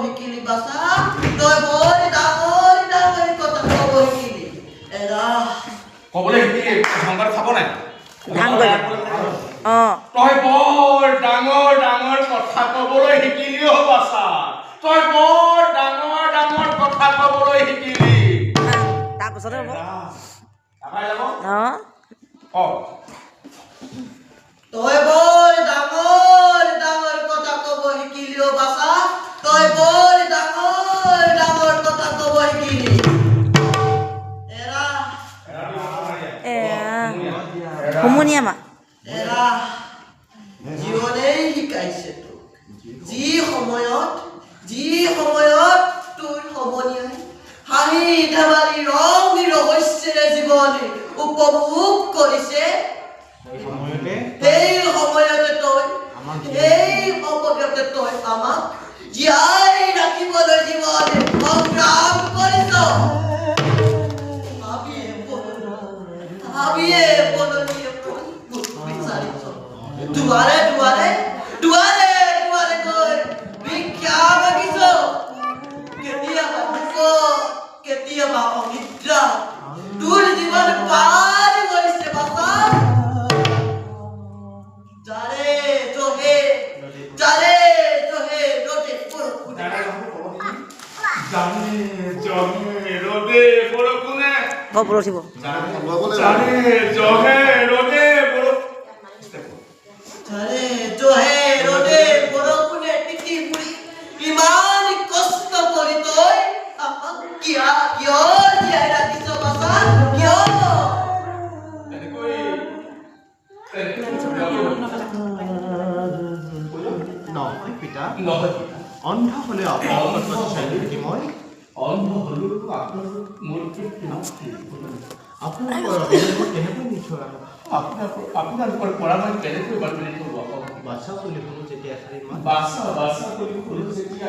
শিকিলি বাছা তই বৰ ডাঙৰ ডাঙৰ কথা ক'ব শিকিলি এৰা ক'বলৈ শিকিলি ধাংবাৰ খাব নাই ধাং কৰিব তই বৰ ডাঙৰ ডাঙৰ কথা ক'বলৈ শিকিলি অ' বাছা তই বৰ ডাঙৰ ডাঙৰ কথা ক'বলৈ শিকিলি তাৰপিছতে হ'ব আগাই যাব অঁ তই বৰ ডাঙৰ ডাঙৰ কথা ক'ব শিকিলি অ' বাছা তই বৰ ডাঙৰ ডাঙৰ কথা ক'ব শিকিলি এৰা হুমুনিয়া মা এৰা জীৱনেই শিকাইছে তোক যি সময়ত তোৰ সমনীয়াই হাঁহি ধেমালি ৰং ৰহস্যৰে জীৱন উপভোগ কৰিছে সেই সময়তে তই আমাক জীয়াই ৰাখিবলৈ জীৱন সংগ্ৰাম কৰিছ ভাবিয়ে বননীয়ে বিচাৰিছ দুৱাৰে দুৱাৰে গৈ ভিক্ষা মাগিছ কেতিয়াবা অনিদ্ৰা তোৰ জীৱন পাৰ কৰিছে বাবা যাৰে জহে ৰ'দে বৰষুণে খবৰ উঠিব যাৰে জহে ৰ'দে বৰষুণে তিতি মুৰি ইমান কষ্ট কৰি তই আমাক কিয় জীয়াই ৰাখিছ বাবা কিয় নহয় পিতা অন্ধ হ'লে আপোনালোকৰ চাইলো নেকি মই অন্ধ হ'লেও আপোনালোকৰ কেনেকৈ নিশ্চয় আপোনালোকৰ পৰা মই কেনেকৈ বাতৰি কৰোঁ বাচ্ছা বুলি শুনো যেতিয়া এষাৰি বাছা কৰি শুনো যেতিয়া